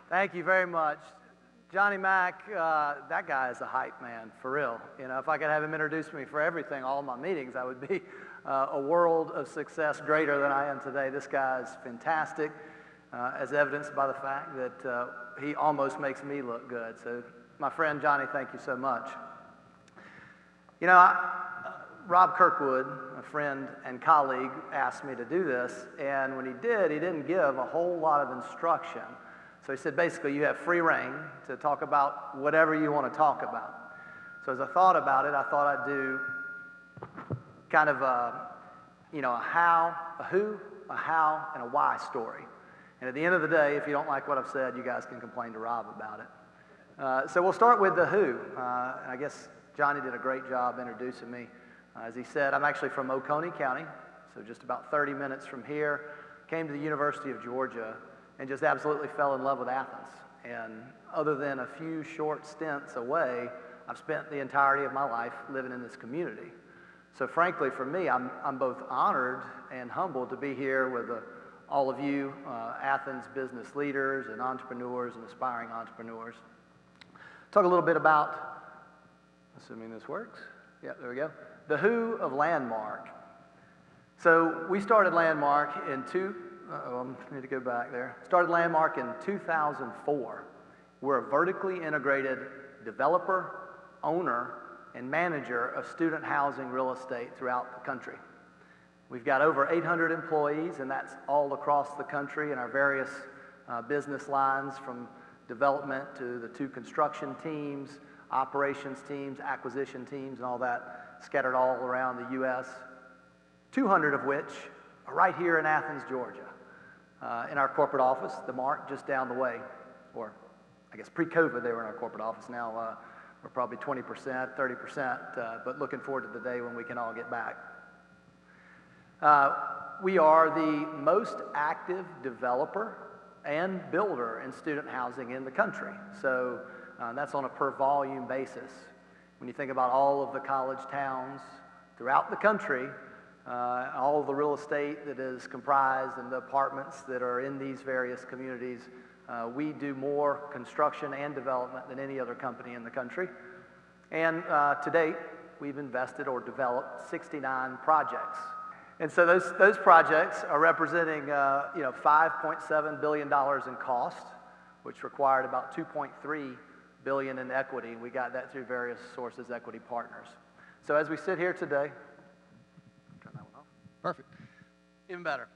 Thank you very much. Johnny Mack, that guy is a hype man, for real. You know, if I could have him introduce me for everything, all my meetings, I would be a world of success greater than I am today. This guy is fantastic, as evidenced by the fact that he almost makes me look good. So, my friend Johnny, thank you so much. You know, Rob Kirkwood, a friend and colleague, asked me to do this, and when he did, he didn't give a whole lot of instruction. So he said, basically, you have free reign to talk about whatever you want to talk about. So as I thought about it, I thought I'd do kind of a how, a who, a how, and a why story. And at the end of the day, if you don't like what I've said, you guys can complain to Rob about it. So we'll start with the who. And I guess Johnny did a great job introducing me. As he said, I'm actually from Oconee County, so just about 30 minutes from here. Came to the University of Georgia and just absolutely fell in love with Athens. And other than a few short stints away, I've spent the entirety of my life living in this community. So frankly, for me, I'm both honored and humbled to be here with all of you, Athens business leaders and entrepreneurs and aspiring entrepreneurs. Talk a little bit about, assuming this works. Yeah, there we go. The who of Landmark. So we started Landmark in I need to go back there. Started Landmark in 2004. We're a vertically integrated developer, owner, and manager of student housing real estate throughout the country. We've got over 800 employees, and that's all across the country in our various business lines, from development to the two construction teams, operations teams, acquisition teams, and all that scattered all around the U.S., 200 of which are right here in Athens, Georgia. In our corporate office, the Mark, just down the way, or I guess pre-COVID they were in our corporate office. Now we're probably 20%, 30%, but looking forward to the day when we can all get back. We are the most active developer and builder in student housing in the country. So that's on a per volume basis. When you think about all of the college towns throughout the country, all of the real estate that is comprised and the apartments that are in these various communities, we do more construction and development than any other company in the country. And to date, we've invested or developed 69 projects. And so those projects are representing $5.7 billion in cost, which required about $2.3 billion in equity. We got that through various sources, equity partners. So as we sit here today, turn that one off. Perfect. Even better.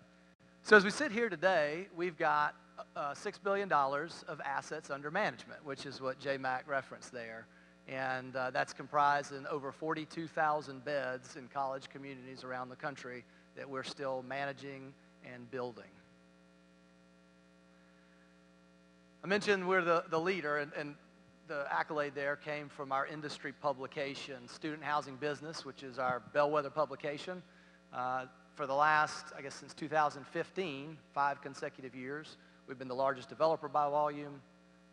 So as we sit here today, we've got $6 billion of assets under management, which is what J. Mack referenced there. And that's comprised in over 42,000 beds in college communities around the country that we're still managing and building. I mentioned we're the leader, and the accolade there came from our industry publication, Student Housing Business, which is our bellwether publication. For the last, I guess since 2015, 5 consecutive years, we've been the largest developer by volume.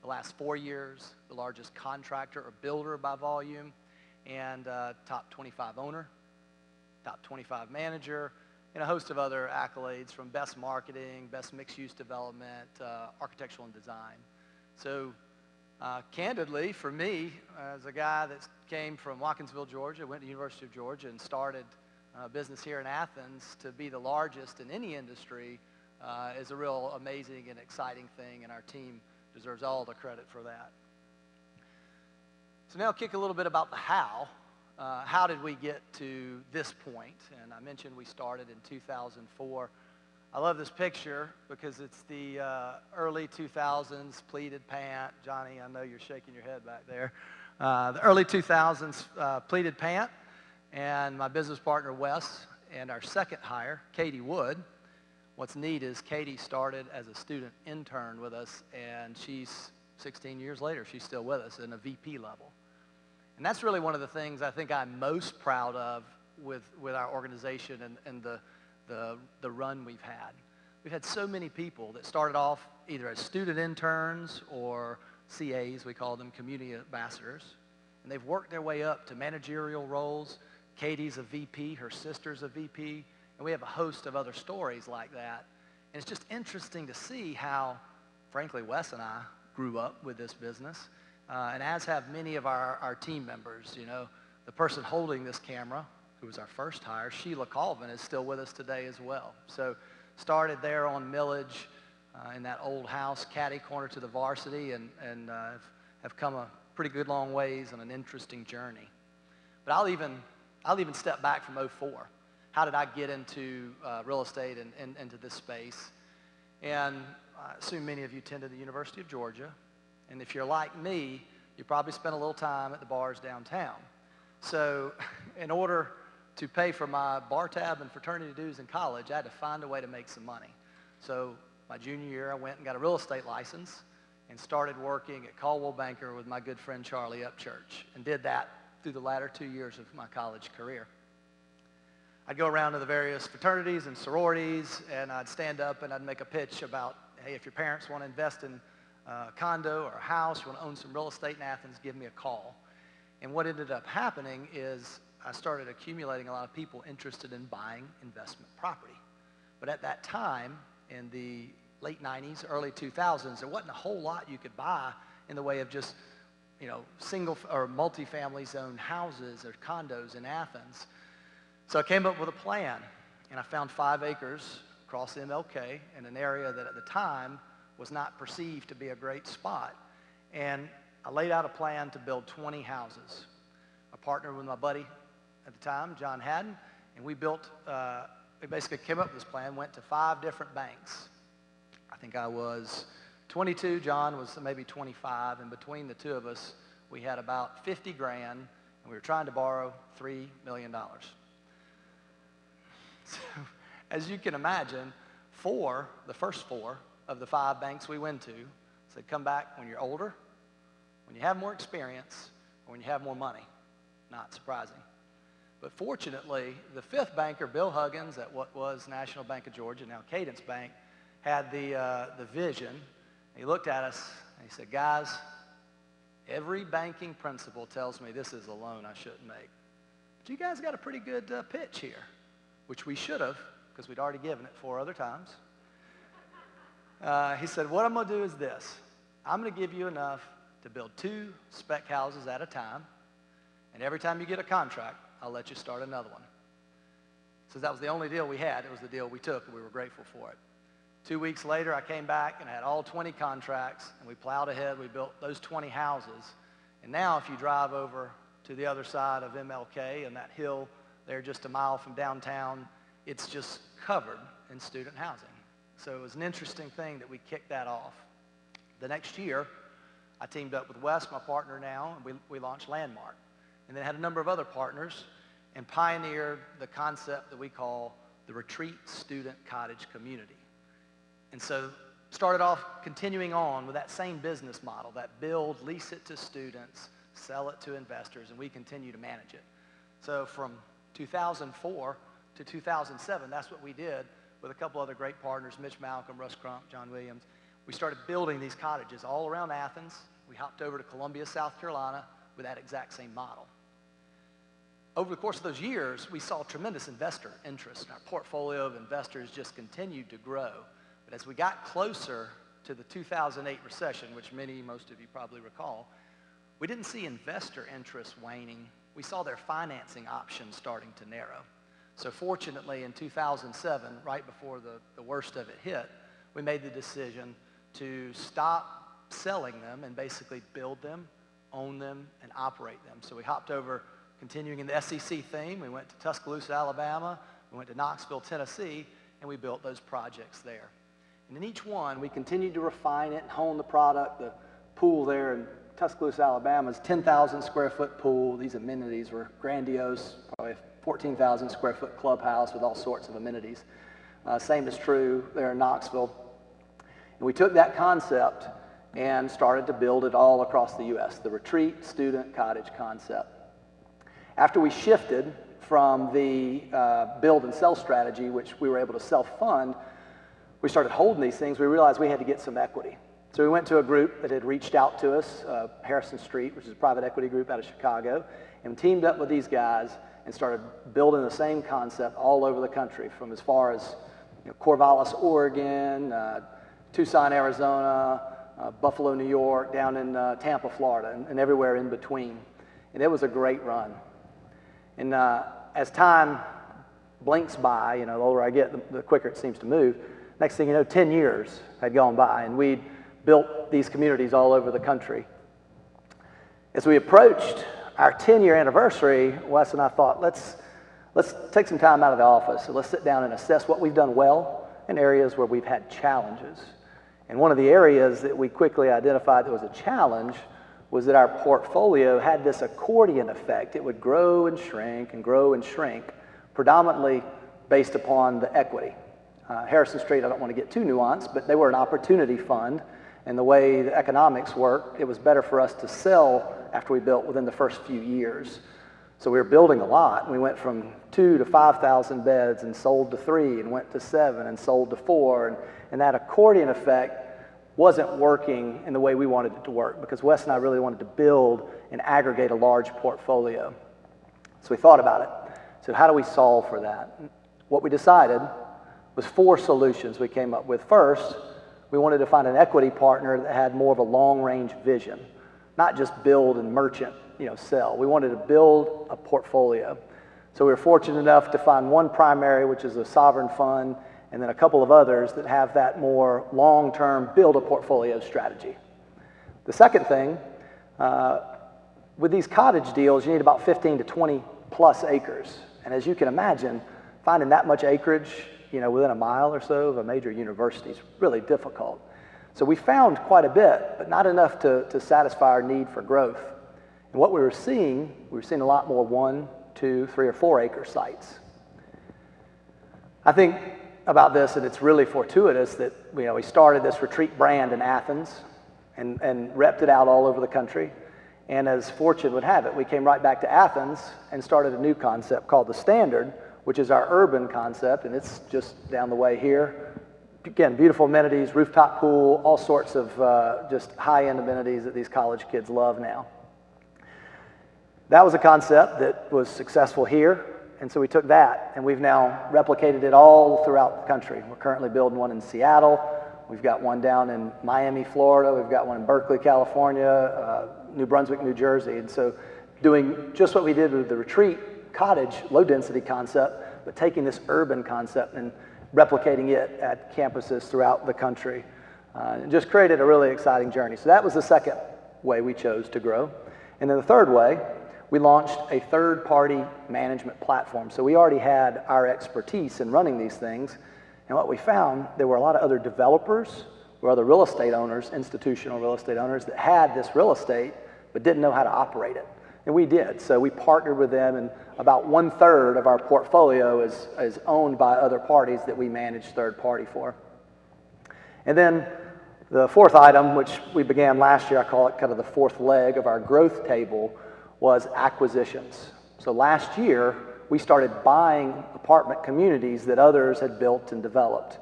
The last 4 years, the largest contractor or builder by volume, and top 25 owner, top 25 manager, and a host of other accolades from best marketing, best mixed-use development, architectural and design. So candidly, for me, as a guy that came from Watkinsville, Georgia, went to the University of Georgia and started business here in Athens, to be the largest in any industry is a real amazing and exciting thing, and our team deserves all the credit for that. So now I'll kick a little bit about the how. How did we get to this point? And I mentioned we started in 2004. I love this picture because it's the early 2000s pleated pant. Johnny, I know you're shaking your head back there. The early 2000s pleated pant, and my business partner, Wes, and our second hire, Katie Wood. What's neat is Katie started as a student intern with us, and she's 16 years later, she's still with us in a VP level. And that's really one of the things I think I'm most proud of with our organization and the run we've had. We've had so many people that started off either as student interns or CAs, we call them, community ambassadors, and they've worked their way up to managerial roles. Katie's a VP, her sister's a VP, and we have a host of other stories like that. And it's just interesting to see how, frankly, Wes and I grew up with this business, and as have many of our team members. The person holding this camera, who was our first hire, Sheila Colvin, is still with us today as well. So started there on Millage in that old house, catty corner to the varsity, and have come a pretty good long ways on an interesting journey. But I'll even step back from '04. How did I get into real estate and into this space? And I assume many of you attended the University of Georgia. And if you're like me, you probably spent a little time at the bars downtown. So in order to pay for my bar tab and fraternity dues in college, I had to find a way to make some money. So my junior year, I went and got a real estate license and started working at Caldwell Banker with my good friend Charlie Upchurch, and did that through the latter 2 years of my college career. I'd go around to the various fraternities and sororities, and I'd stand up and I'd make a pitch about, hey, if your parents want to invest in a condo or a house, you want to own some real estate in Athens, give me a call. And what ended up happening is I started accumulating a lot of people interested in buying investment property. But at that time, in the late 90s, early 2000s, there wasn't a whole lot you could buy in the way of just, single or multifamily zoned houses or condos in Athens. So I came up with a plan, and I found 5 acres across MLK in an area that at the time was not perceived to be a great spot. And I laid out a plan to build 20 houses. I partnered with my buddy at the time, John Haddon, and we basically came up with this plan, went to 5 different banks. I think I was 22, John was maybe 25, and between the two of us, we had about 50 grand, and we were trying to borrow $3 million. So, as you can imagine, the first four of the 5 banks we went to said, come back when you're older, when you have more experience, or when you have more money. Not surprising. But fortunately, the 5th banker, Bill Huggins, at what was National Bank of Georgia, now Cadence Bank, had the vision. He looked at us and he said, guys, every banking principle tells me this is a loan I shouldn't make. But you guys got a pretty good pitch here, which we should have, because we'd already given it 4 other times. He said, what I'm going to do is this. I'm going to give you enough to build 2 spec houses at a time, and every time you get a contract, I'll let you start another one. So that was the only deal we had. It was the deal we took, and we were grateful for it. 2 weeks later, I came back and I had all 20 contracts, and we plowed ahead. We built those 20 houses. And now if you drive over to the other side of MLK and that hill there just a mile from downtown, it's just covered in student housing. So it was an interesting thing that we kicked that off. The next year, I teamed up with Wes, my partner now, and we launched Landmark. And then had a number of other partners and pioneered the concept that we call the Retreat Student Cottage Community. And so started off continuing on with that same business model, that build, lease it to students, sell it to investors, and we continue to manage it. So from 2004 to 2007, that's what we did with a couple other great partners, Mitch Malcolm, Russ Crump, John Williams. We started building these cottages all around Athens. We hopped over to Columbia, South Carolina with that exact same model. Over the course of those years, we saw tremendous investor interest, and our portfolio of investors just continued to grow. But as we got closer to the 2008 recession, which most of you probably recall, we didn't see investor interest waning. We saw their financing options starting to narrow. So fortunately, in 2007, right before the worst of it hit, we made the decision to stop selling them and basically build them, own them, and operate them. So we hopped over, continuing in the SEC theme. We went to Tuscaloosa, Alabama. We went to Knoxville, Tennessee, and we built those projects there. And in each one, we continued to refine it and hone the product. The pool there in Tuscaloosa, Alabama is 10,000 square foot pool. These amenities were grandiose, probably a 14,000 square foot clubhouse with all sorts of amenities. Same is true there in Knoxville. And we took that concept and started to build it all across the U.S., the retreat student cottage concept. After we shifted from the build and sell strategy, which we were able to self-fund, we started holding these things. We realized we had to get some equity. So we went to a group that had reached out to us, Harrison Street, which is a private equity group out of Chicago, and teamed up with these guys and started building the same concept all over the country, from as far as Corvallis, Oregon, Tucson, Arizona, Buffalo, New York, down in Tampa, Florida, and everywhere in between. And it was a great run. And as time blinks by, the older I get, the quicker it seems to move. Next thing you know, 10 years had gone by, and we'd built these communities all over the country. As we approached our 10-year anniversary, Wes and I thought, let's take some time out of the office, and let's sit down and assess what we've done well and areas where we've had challenges. And one of the areas that we quickly identified that was a challenge was that our portfolio had this accordion effect. It would grow and shrink and grow and shrink, predominantly based upon the equity. Harrison Street, I don't want to get too nuanced, but they were an opportunity fund, and the way the economics worked, it was better for us to sell after we built within the first few years. So we were building a lot. We went from 2,000 to 5,000 beds and sold to 3 and went to 7 and sold to 4, and that accordion effect wasn't working in the way we wanted it to work, because Wes and I really wanted to build and aggregate a large portfolio. So we thought about it. So how do we solve for that? What we decided was 4 solutions we came up with. First, we wanted to find an equity partner that had more of a long-range vision, not just build and merchant, sell. We wanted to build a portfolio. So we were fortunate enough to find one primary, which is a sovereign fund, and then a couple of others that have that more long-term build a portfolio strategy. The second thing, with these cottage deals, you need about 15 to 20 plus acres. And as you can imagine, finding that much acreage, within a mile or so of a major university is really difficult. So we found quite a bit, but not enough to satisfy our need for growth. And what we were seeing a lot more 1, 2, 3, or 4 acre sites. I think about this, and it's really fortuitous that we started this retreat brand in Athens and repped it out all over the country. And as fortune would have it, we came right back to Athens and started a new concept called the Standard, which is our urban concept, and it's just down the way here. Again, beautiful amenities, rooftop pool, all sorts of just high-end amenities that these college kids love now. That was a concept that was successful here, and so we took that, and we've now replicated it all throughout the country. We're currently building one in Seattle. We've got one down in Miami, Florida. We've got one in Berkeley, California, New Brunswick, New Jersey. And so doing just what we did with the retreat cottage low-density concept, but taking this urban concept and replicating it at campuses throughout the country. It just created a really exciting journey. So that was the second way we chose to grow. And then the third way, we launched a third-party management platform. So we already had our expertise in running these things. And what we found, there were a lot of other developers or other real estate owners, institutional real estate owners, that had this real estate but didn't know how to operate it. And we did. So we partnered with them, and about 1/3 of our portfolio is owned by other parties that we manage third-party for. And then the fourth item, which we began last year, I call it kind of the fourth leg of our growth table, was acquisitions. So last year, we started buying apartment communities that others had built and developed.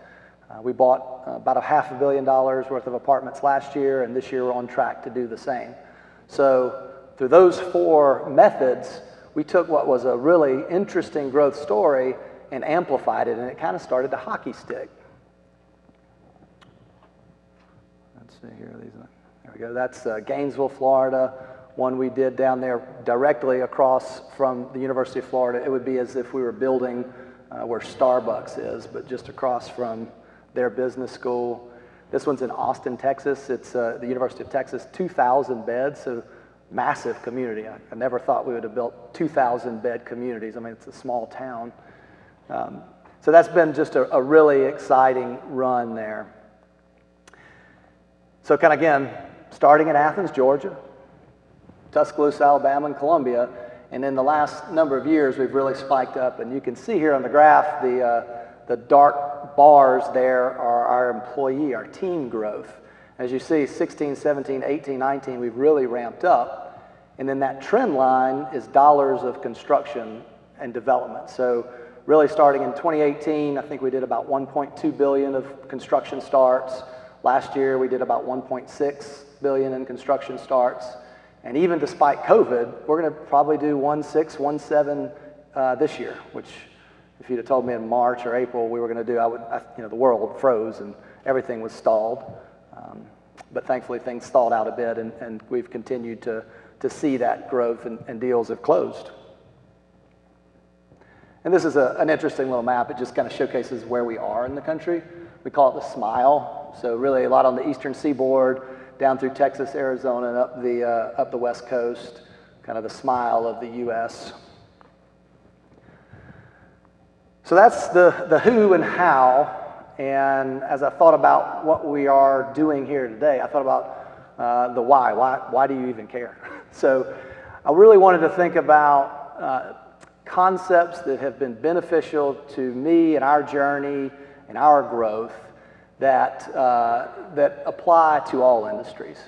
We bought about $500 million worth of apartments last year, and this year we're on track to do the same. So through those 4 methods, we took what was a really interesting growth story and amplified it, and it kind of started to hockey stick. Let's see here. There we go. That's Gainesville, Florida. One we did down there directly across from the University of Florida. It would be as if we were building where Starbucks is, but just across from their business school. This one's in Austin, Texas. It's the University of Texas, 2,000 beds, so massive community. I never thought we would have built 2,000 bed communities. I mean, it's a small town. So that's been just a really exciting run there. So kind of again, starting in Athens, Georgia, Tuscaloosa, Alabama, and Columbia, and in the last number of years, we've really spiked up. And you can see here on the graph, the dark bars there are our employee, our team growth. As you see, 16, 17, 18, 19, we've really ramped up. And then that trend line is dollars of construction and development. So really starting in 2018, I think we did about 1.2 billion of construction starts. Last year, we did about 1.6 billion in construction starts. And even despite COVID, we're going to probably do 1.6, 1.7 this year, which if you'd have told me in March or April we were going to do, the world froze and everything was stalled. but thankfully things stalled out a bit, and we've continued to see that growth, and deals have closed. And this is an interesting little map. It just kind of showcases where we are in the country. We call it the smile. So really a lot on the eastern seaboard, down through Texas, Arizona, and up the west coast, kind of the smile of the U.S. So that's the who and how. And as I thought about what we are doing here today, I thought about the why. Why do you even care? So I really wanted to think about concepts that have been beneficial to me and our journey and our growth that apply to all industries.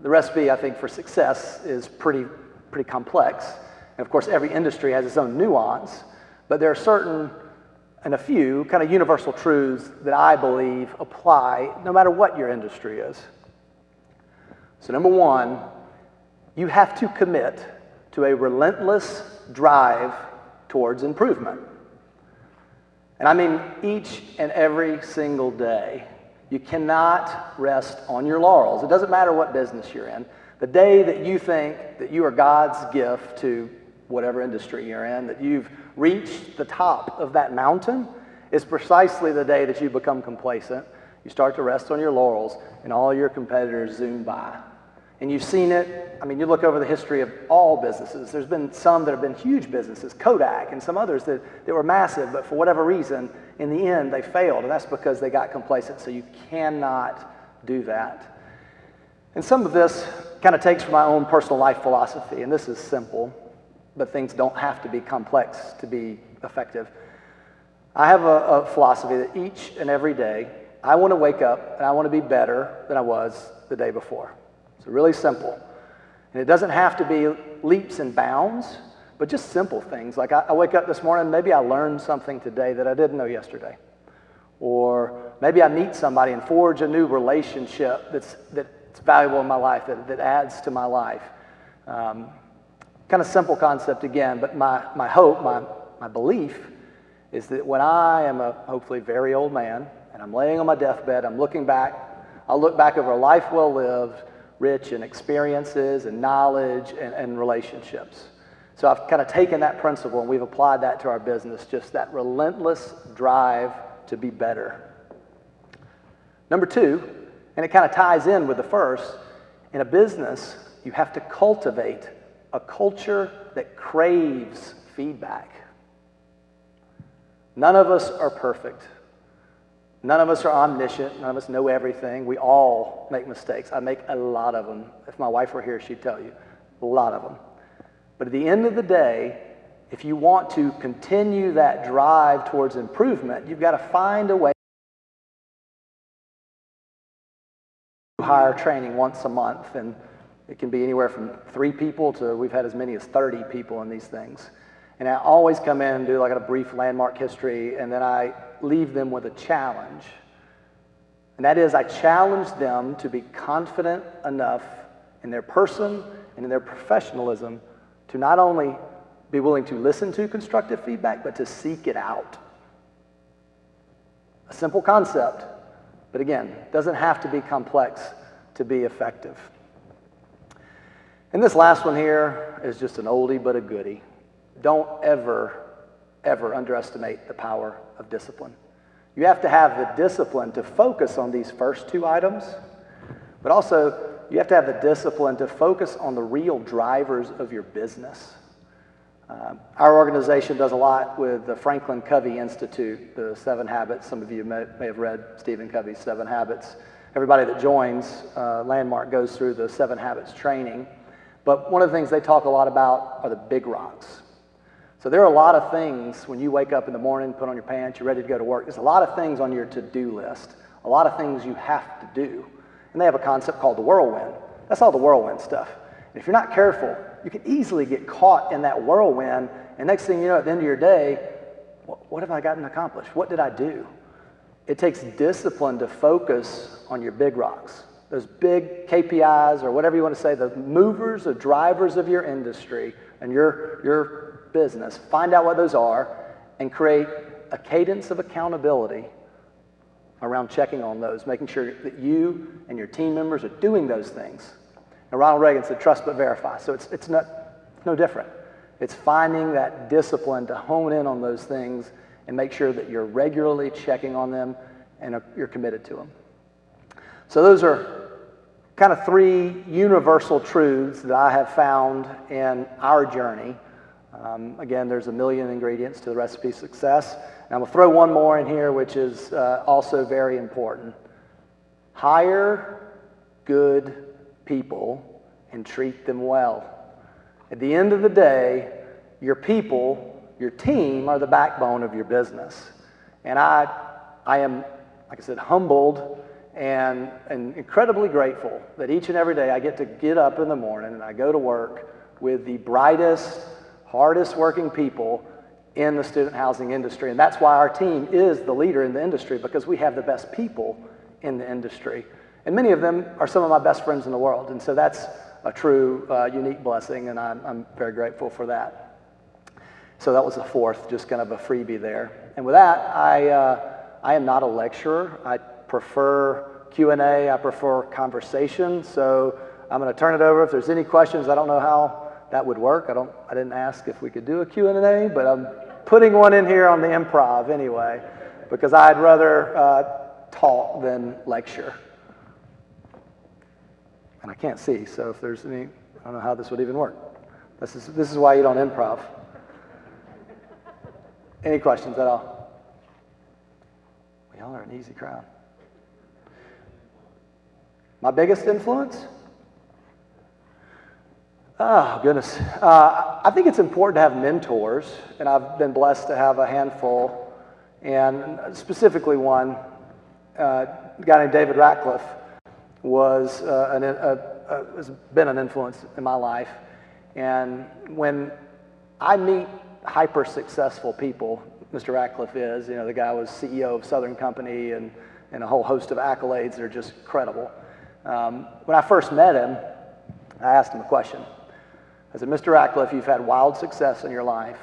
The recipe, I think, for success is pretty complex. And of course, every industry has its own nuance, but there are certain and a few kind of universal truths that I believe apply no matter what your industry is. So number one, you have to commit to a relentless drive towards improvement. And I mean each and every single day. You cannot rest on your laurels. It doesn't matter what business you're in. The day that you think that you are God's gift to whatever industry you're in, that you've reached the top of that mountain, is precisely the day that you become complacent. You start to rest on your laurels, and all your competitors zoom by. And you've seen it. I mean, you look over the history of all businesses. There's been some that have been huge businesses, Kodak, and some others that were massive, but for whatever reason, in the end, they failed, and that's because they got complacent, so you cannot do that. And some of this kind of takes from my own personal life philosophy, and this is simple, but things don't have to be complex to be effective. I have a philosophy that each and every day, I want to wake up and I want to be better than I was the day before. It's really simple. And it doesn't have to be leaps and bounds, but just simple things. Like I wake up this morning, maybe I learned something today that I didn't know yesterday. Or maybe I meet somebody and forge a new relationship that's valuable in my life, that adds to my life. Kind of simple concept again, but my hope, my belief is that when I am a hopefully very old man and I'm laying on my deathbed, I'll look back over a life well lived, rich in experiences and knowledge and relationships. So I've kind of taken that principle and we've applied that to our business, just that relentless drive to be better. Number two, and it kind of ties in with the first, in a business, you have to cultivate a culture that craves feedback. None of us are perfect. None of us are omniscient. None of us know everything. We all make mistakes. I make a lot of them. If my wife were here, she'd tell you, a lot of them. But at the end of the day, if you want to continue that drive towards improvement, you've got to find a way to hire training once a month, and it can be anywhere from 3 people to we've had as many as 30 people in these things. And I always come in and do like a brief landmark history, and then I leave them with a challenge. And that is, I challenge them to be confident enough in their person and in their professionalism to not only be willing to listen to constructive feedback, but to seek it out. A simple concept, but again, it doesn't have to be complex to be effective. And this last one here is just an oldie but a goodie. Don't ever underestimate the power of discipline. You have to have the discipline to focus on these first 2 items, but also you have to have the discipline to focus on the real drivers of your business. Our organization does a lot with the Franklin Covey Institute, the 7 Habits. Some of you may have read Stephen Covey's 7 Habits. Everybody that joins Landmark goes through the 7 Habits training. But one of the things they talk a lot about are the big rocks. So there are a lot of things when you wake up in the morning, put on your pants, you're ready to go to work. There's a lot of things on your to-do list, a lot of things you have to do. And they have a concept called the whirlwind. That's all the whirlwind stuff. And if you're not careful, you can easily get caught in that whirlwind, and next thing you know, at the end of your day, what have I gotten accomplished? What did I do? It takes discipline to focus on your big rocks, those big KPIs or whatever you want to say, the movers, the drivers of your industry and your business. Find out what those are and create a cadence of accountability around checking on those, making sure that you and your team members are doing those things. And Ronald Reagan said, trust but verify. So it's no different. It's finding that discipline to hone in on those things and make sure that you're regularly checking on them and you're committed to them. So those are kind of three universal truths that I have found in our journey. Again, there's a million ingredients to the recipe of success. And I'm going to throw one more in here, which is also very important. Hire good people and treat them well. At the end of the day, your people, your team, are the backbone of your business. And I am, like I said, humbled and incredibly grateful that each and every day I get up in the morning and I go to work with the brightest, hardest working people in the student housing industry. And that's why our team is the leader in the industry, because we have the best people in the industry. And many of them are some of my best friends in the world. And so that's a true, unique blessing, and I'm very grateful for that. So that was the fourth, just kind of a freebie there. And with that, I am not a lecturer. I prefer Q&A. I prefer conversation. So I'm going to turn it over. If there's any questions, I don't know how that would work. I didn't ask if we could do a Q&A, but I'm putting one in here on the improv anyway, because I'd rather talk than lecture. And I can't see, so if there's any, I don't know how this would even work. This is why you don't improv. Any questions at all? Y'all are an easy crowd. My biggest influence? Oh, goodness. I think it's important to have mentors, and I've been blessed to have a handful, and specifically one, a guy named David Ratcliffe has been an influence in my life. And when I meet hyper successful people, Mr. Ratcliffe is, the guy was CEO of Southern Company and a whole host of accolades that are just credible. When I first met him, I asked him a question. I said, Mr. Ratcliffe, you've had wild success in your life.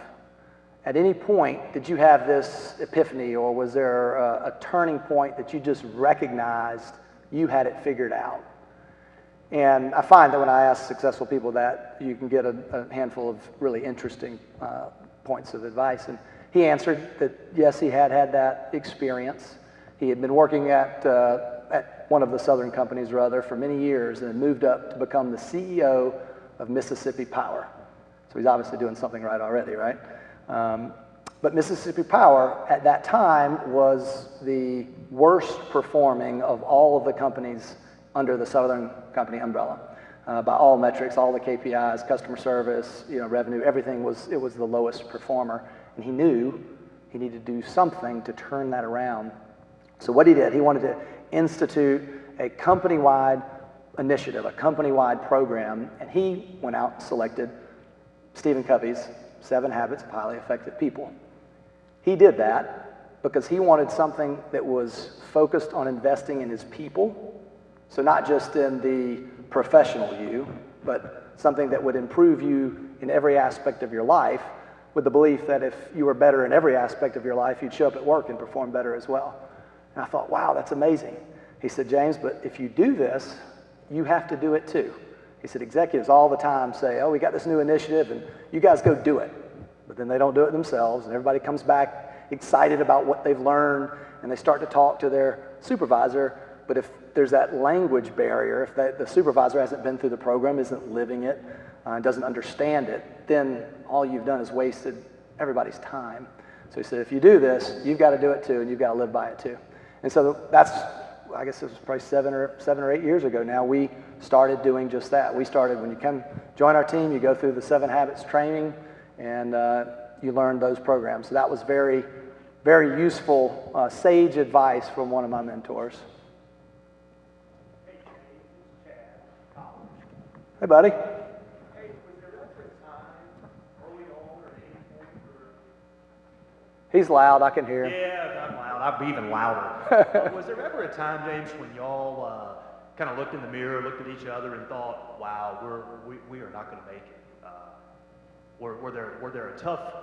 At any point, did you have this epiphany, or was there a turning point that you just recognized you had it figured out? And I find that when I ask successful people that, you can get a handful of really interesting points of advice. And he answered that, yes, he had that experience. He had been working at one of the Southern companies, for many years, and had moved up to become the CEO of Mississippi Power. So he's obviously doing something right already, right? But Mississippi Power at that time was the worst performing of all of the companies under the Southern Company umbrella. By all metrics, all the KPIs, customer service, revenue, everything was the lowest performer. And he knew he needed to do something to turn that around. So what he did, he wanted to institute a company-wide initiative, a company-wide program, and he went out and selected Stephen Covey's 7 Habits of Highly Effective People. He did that because he wanted something that was focused on investing in his people, so not just in the professional you, but something that would improve you in every aspect of your life, with the belief that if you were better in every aspect of your life, you'd show up at work and perform better as well. And I thought, wow, that's amazing. He said, James, but if you do this, you have to do it too. He said, executives all the time say, oh, we got this new initiative, and you guys go do it. But then they don't do it themselves, and everybody comes back excited about what they've learned, and they start to talk to their supervisor. But if there's that language barrier, if the supervisor hasn't been through the program, isn't living it, doesn't understand it, then all you've done is wasted everybody's time. So he said, if you do this, you've got to do it too, and you've got to live by it too. And so that's, I guess it was probably 7 or 8 years ago now, we started doing just that. We started, when you come join our team, you go through the 7 Habits training, and you learn those programs. So that was very, very useful, sage advice from one of my mentors. Hey, buddy. Hey, was there ever a time early on or at any point where... He's loud, I can hear him. Yeah, I'm loud. I'll be even louder. Was there ever a time, James, when y'all kind of looked in the mirror, looked at each other, and thought, "Wow, we are not going to make it"? Were there a tough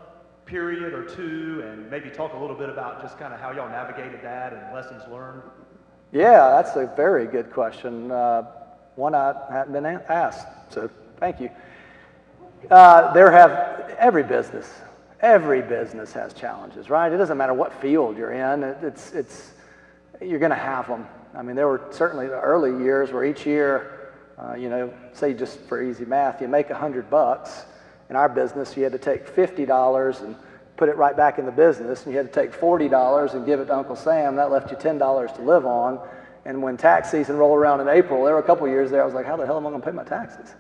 period or two, and maybe talk a little bit about just kind of how y'all navigated that and lessons learned? Yeah, that's a very good question. One I hadn't been asked, so thank you. Every business has challenges, right? It doesn't matter what field you're in. You're going to have them. I mean, there were certainly the early years where each year, say just for easy math, you make $100. In our business, you had to take $50 and put it right back in the business, and you had to take $40 and give it to Uncle Sam. That left you $10 to live on. And when tax season rolled around in April, there were a couple of years there I was like, how the hell am I going to pay my taxes?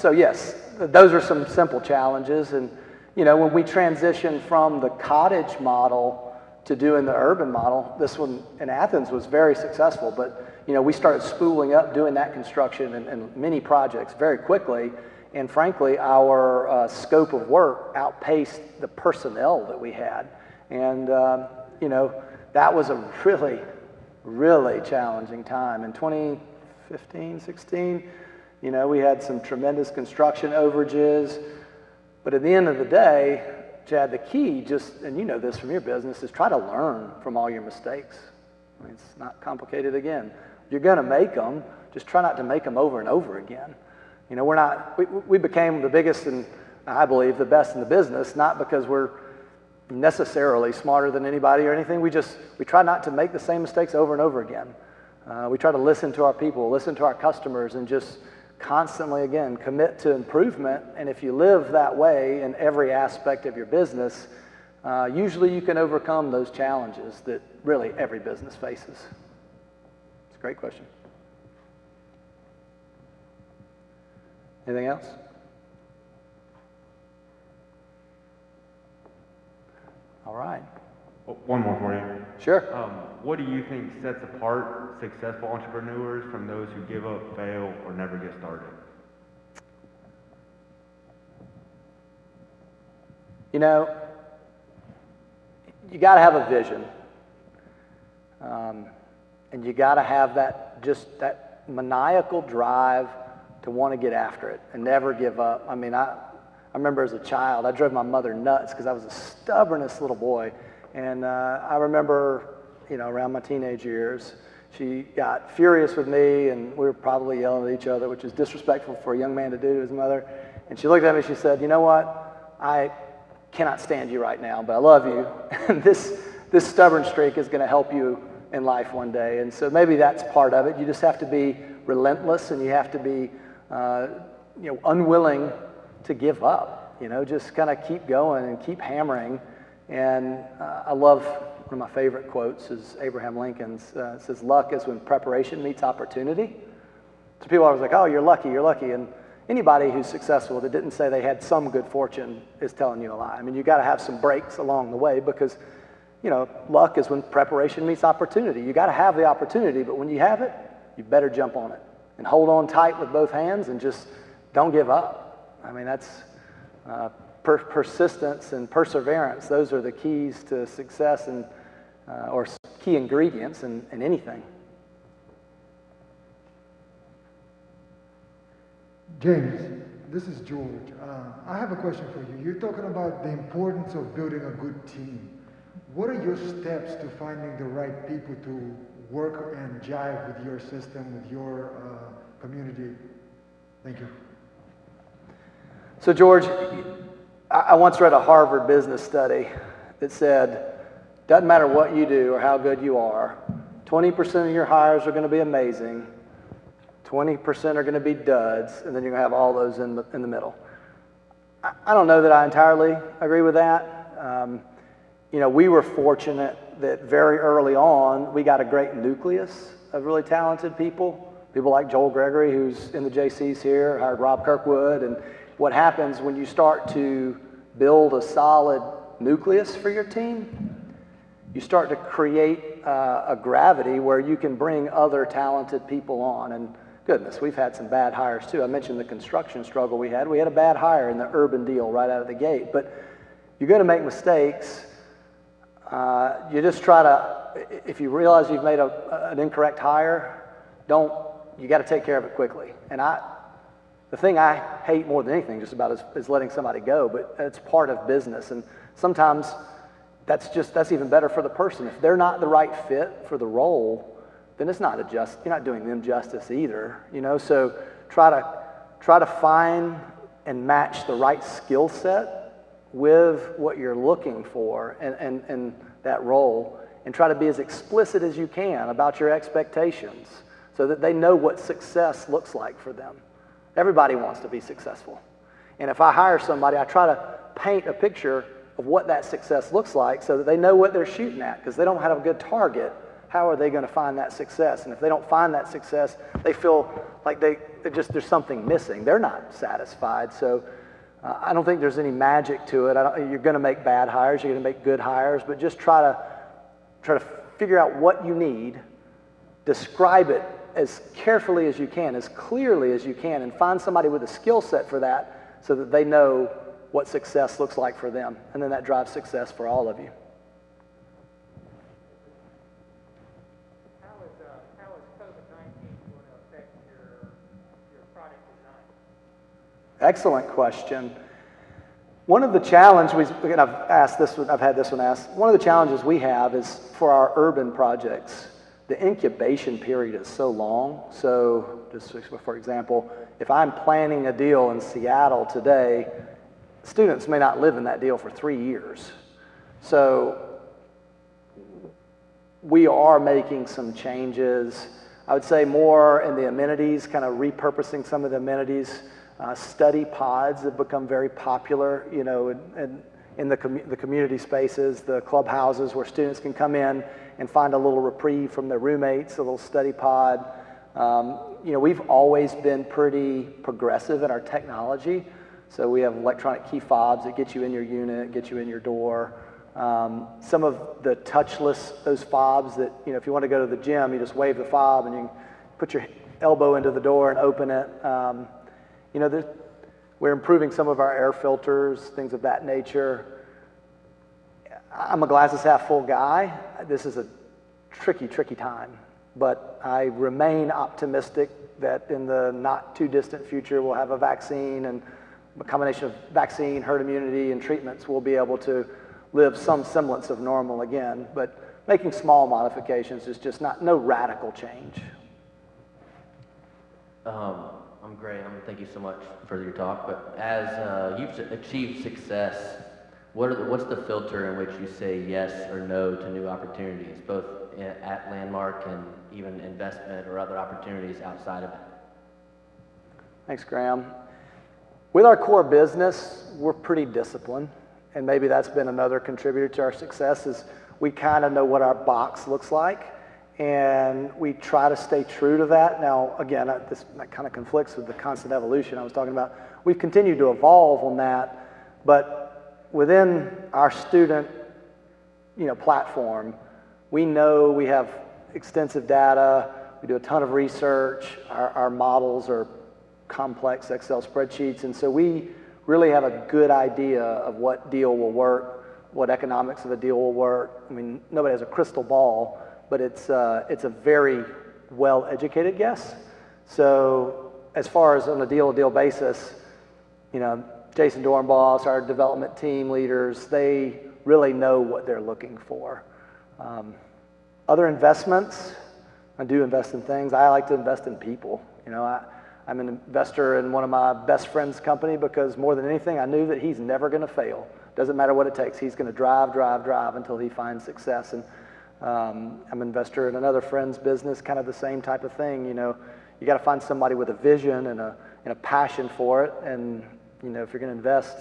So yes, those are some simple challenges. And when we transitioned from the cottage model to doing the urban model, this one in Athens was very successful. But we started spooling up doing that construction and many projects very quickly. And frankly, our scope of work outpaced the personnel that we had. And, that was a really, really challenging time. In 2015, 16, we had some tremendous construction overages. But at the end of the day, Chad, the key and you know this from your business, is try to learn from all your mistakes. I mean, it's not complicated again. You're going to make them, just try not to make them over and over again. We became the biggest and I believe the best in the business, not because we're necessarily smarter than anybody or anything. We try not to make the same mistakes over and over again. We try to listen to our people, listen to our customers, and just constantly, again, commit to improvement. And if you live that way in every aspect of your business, usually you can overcome those challenges that really every business faces. It's a great question. Anything else? All right. One more for you. Sure. What do you think sets apart successful entrepreneurs from those who give up, fail, or never get started? You got to have a vision. And you got to have that maniacal drive to want to get after it and never give up. I mean, I remember as a child, I drove my mother nuts because I was the stubbornest little boy. And I remember, around my teenage years, she got furious with me, and we were probably yelling at each other, which is disrespectful for a young man to do to his mother. And she looked at me and she said, you know what? I cannot stand you right now, but I love you. And this stubborn streak is going to help you in life one day. And so maybe that's part of it. You just have to be relentless, and you have to be unwilling to give up. Just kind of keep going and keep hammering. And I love one of my favorite quotes is Abraham Lincoln's. It says, "Luck is when preparation meets opportunity." So people are always like, "Oh, you're lucky, you're lucky." And anybody who's successful that didn't say they had some good fortune is telling you a lie. I mean, you got to have some breaks along the way because, luck is when preparation meets opportunity. You got to have the opportunity, but when you have it, you better jump on it and hold on tight with both hands and just don't give up. I mean, that's persistence and perseverance. Those are the keys to success and or key ingredients in anything. James, this is George. I have a question for you. You're talking about the importance of building a good team. What are your steps to finding the right people to work and jive with your system, with your community? Thank you. So George, I once read a Harvard business study that said, doesn't matter what you do or how good you are, 20% of your hires are going to be amazing, 20% are going to be duds, and then you're going to have all those in the middle. I don't know that I entirely agree with that. We were fortunate that very early on, we got a great nucleus of really talented people like Joel Gregory, who's in the JCs here, hired Rob Kirkwood. And what happens when you start to build a solid nucleus for your team, you start to create a gravity where you can bring other talented people on. And goodness, we've had some bad hires too. I mentioned the construction struggle we had. We had a bad hire in the urban deal right out of the gate. But you're going to make mistakes. You just try to, if you realize you've made an incorrect hire, you got to take care of it quickly. And the thing I hate more than anything just about is letting somebody go, but it's part of business. And sometimes that's even better for the person. If they're not the right fit for the role, then it's not you're not doing them justice either, so try to find and match the right skill set with what you're looking for and that role, and try to be as explicit as you can about your expectations so that they know what success looks like for them. Everybody wants to be successful. And if I hire somebody, I try to paint a picture of what that success looks like so that they know what they're shooting at, because they don't have a good target. How are they going to find that success? And if they don't find that success, they feel like there's something missing. They're not satisfied. So I don't think there's any magic to it. You're going to make bad hires. You're going to make good hires. But just try to figure out what you need, describe it as carefully as you can, as clearly as you can, and find somebody with a skill set for that so that they know what success looks like for them. And then that drives success for all of you. How is COVID-19 going to affect your product design? Excellent question. One of the challenges, I've had this one asked, one of the challenges we have is for our urban projects, the incubation period is so long. So just for example, if I'm planning a deal in Seattle today, students may not live in that deal for 3 years. So we are making some changes. I would say more in the amenities, kind of repurposing some of the amenities. Study pods have become very popular, in the community spaces, the clubhouses where students can come in and find a little reprieve from their roommates, a little study pod. We've always been pretty progressive in our technology. So we have electronic key fobs that get you in your unit, get you in your door. Some of the touchless, those fobs that, if you want to go to the gym, you just wave the fob and you can put your elbow into the door and open it. We're improving some of our air filters, things of that nature. I'm a glasses half full guy. This is a tricky time, but I remain optimistic that in the not too distant future we'll have a vaccine, and a combination of vaccine, herd immunity, and treatments will be able to live some semblance of normal again. But making small modifications is just no radical change. I'm great. Thank you so much for your talk. But as you've achieved success, what's the filter in which you say yes or no to new opportunities, both at Landmark and even investment or other opportunities outside of it? Thanks, Graham. With our core business, we're pretty disciplined, and maybe that's been another contributor to our success is we kind of know what our box looks like, and we try to stay true to that. Now, again, that kind of conflicts with the constant evolution I was talking about. We've continued to evolve on that, but within our student, platform, we know we have extensive data. We do a ton of research. Our models are complex Excel spreadsheets, and so we really have a good idea of what deal will work, what economics of a deal will work. I mean, nobody has a crystal ball, but it's a very well-educated guess. So as far as on a deal-to-deal basis, Jason Dornbos, our development team leaders, they really know what they're looking for. Other investments, I do invest in things. I like to invest in people. I'm an investor in one of my best friend's company because more than anything, I knew that he's never going to fail. Doesn't matter what it takes. He's going to drive until he finds success. And I'm an investor in another friend's business, kind of the same type of thing. You got to find somebody with a vision and a passion for it. And if you're going to invest,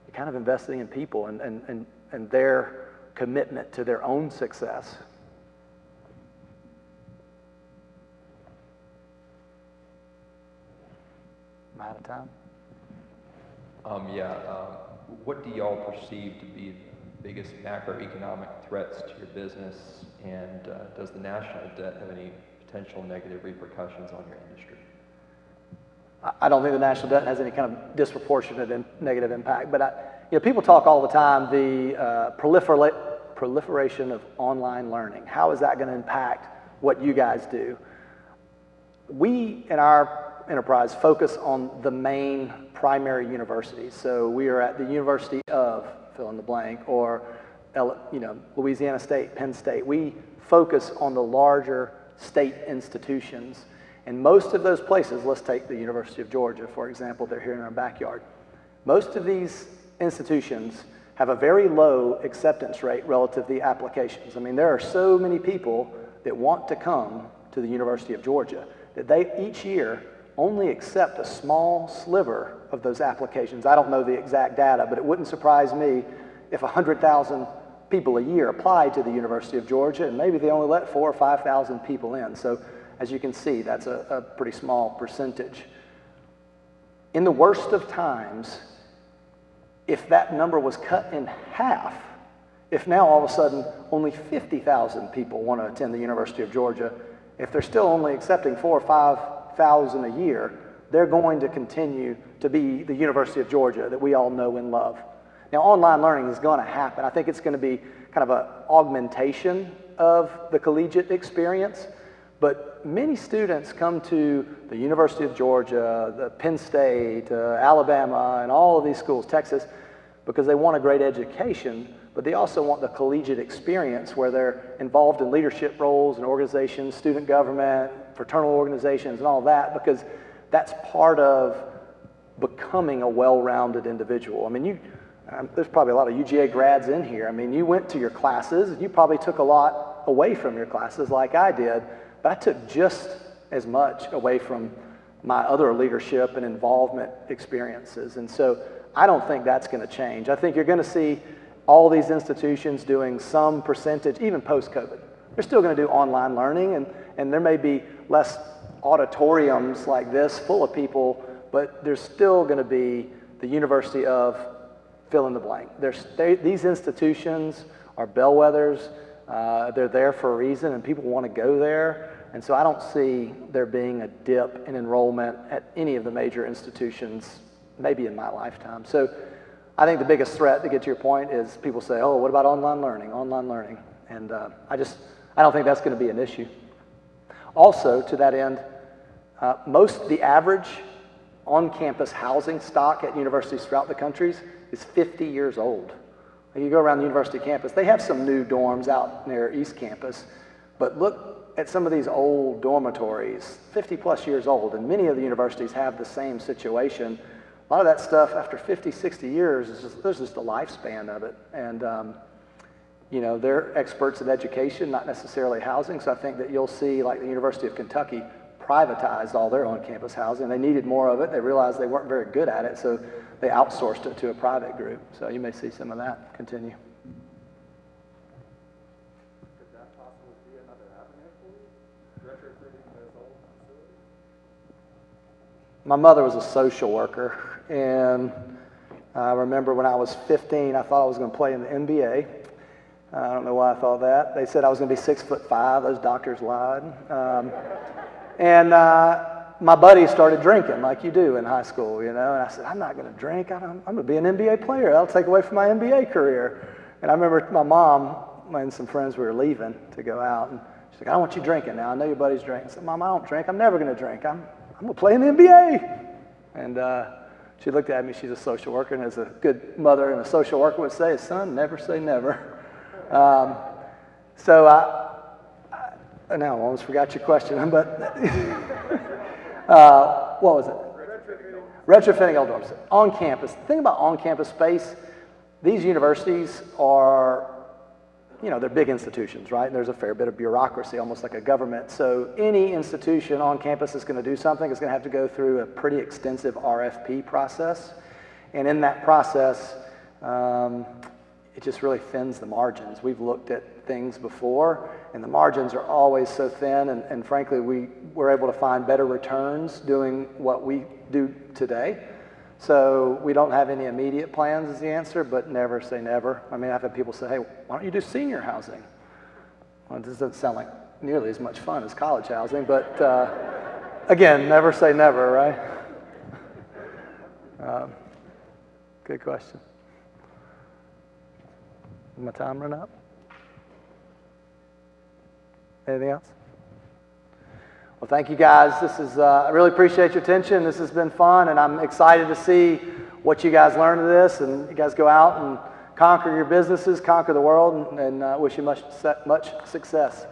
you're kind of investing in people and their commitment to their own success. Am I out of time? What do y'all perceive to be the biggest macroeconomic threats to your business, and does the national debt have any potential negative repercussions on your industry? I don't think the national debt has any kind of disproportionate negative impact, but people talk all the time the proliferation of online learning. How is that going to impact what you guys do? We, in our enterprise focus on the main primary universities. So we are at the University of fill in the blank, or Louisiana State, Penn State. We focus on the larger state institutions. And most of those places, let's take the University of Georgia, for example, they're here in our backyard. Most of these institutions have a very low acceptance rate relative to the applications. I mean, there are so many people that want to come to the University of Georgia that they each year only accept a small sliver of those applications. I don't know the exact data, but it wouldn't surprise me if 100,000 people a year applied to the University of Georgia, and maybe they only let 4,000 or 5,000 people in. So as you can see, that's a pretty small percentage. In the worst of times, if that number was cut in half, if now all of a sudden only 50,000 people want to attend the University of Georgia, if they're still only accepting 4,000 or 5,000 a year, they're going to continue to be the University of Georgia that we all know and love. Now, online learning is going to happen. I think it's going to be kind of an augmentation of the collegiate experience, but many students come to the University of Georgia, the Penn State, Alabama, and all of these schools, Texas, because they want a great education, but they also want the collegiate experience where they're involved in leadership roles and organizations, student government, fraternal organizations, and all that, because that's part of becoming a well-rounded individual. I mean, there's probably a lot of UGA grads in here. I mean, you went to your classes, you probably took a lot away from your classes like I did, but I took just as much away from my other leadership and involvement experiences. And so I don't think that's going to change. I think you're going to see all these institutions doing some percentage, even post-COVID. They're still going to do online learning, and there may be less auditoriums like this full of people, but there's still going to be the University of fill in the blank. These institutions are bellwethers. They're there for a reason, and people want to go there. And so I don't see there being a dip in enrollment at any of the major institutions, maybe in my lifetime. So I think the biggest threat, to get to your point, is people say, oh, what about online learning, online learning? And I don't think that's going to be an issue. Also, to that end, the average on-campus housing stock at universities throughout the country is 50 years old. You go around the university campus, they have some new dorms out near East Campus, but look at some of these old dormitories, 50 plus years old, and many of the universities have the same situation. A lot of that stuff, after 50, 60 years, there's just a lifespan of it. And, they're experts in education, not necessarily housing, so I think that you'll see, like the University of Kentucky, privatized all their on-campus housing. They needed more of it. They realized they weren't very good at it, so they outsourced it to a private group. So you may see some of that continue. Could that possibly be another avenue for you? Retrofitting those old facilities? My mother was a social worker, and I remember when I was 15, I thought I was going to play in the NBA. I don't know why I thought that. They said I was going to be 6'5". Those doctors lied. And my buddies started drinking like you do in high school, and I said, I'm not going to drink. I'm going to be an NBA player. That'll take away from my NBA career. And I remember my mom and some friends were leaving to go out, and she's like, I don't want you drinking now. I know your buddies drink. I said, Mom, I don't drink. I'm never going to drink. I'm going to play in the NBA. And she looked at me. She's a social worker, and as a good mother and a social worker would say, son, never say never. So now I almost forgot your question, but what was it? Retrofitting old dorms. On campus. The thing about on-campus space, these universities are, they're big institutions, right? And there's a fair bit of bureaucracy, almost like a government. So any institution on campus is going to do something. It's going to have to go through a pretty extensive RFP process. And in that process, it just really thins the margins. We've looked at things before, and the margins are always so thin, and frankly, we're able to find better returns doing what we do today. So we don't have any immediate plans is the answer, but never say never. I mean, I've had people say, hey, why don't you do senior housing? Well, it doesn't sound like nearly as much fun as college housing, but again, never say never, right? Good question. Did my time run up? Anything else? Well, thank you guys. I really appreciate your attention. This has been fun, and I'm excited to see what you guys learn of this, and you guys go out and conquer your businesses, conquer the world, and wish you much success.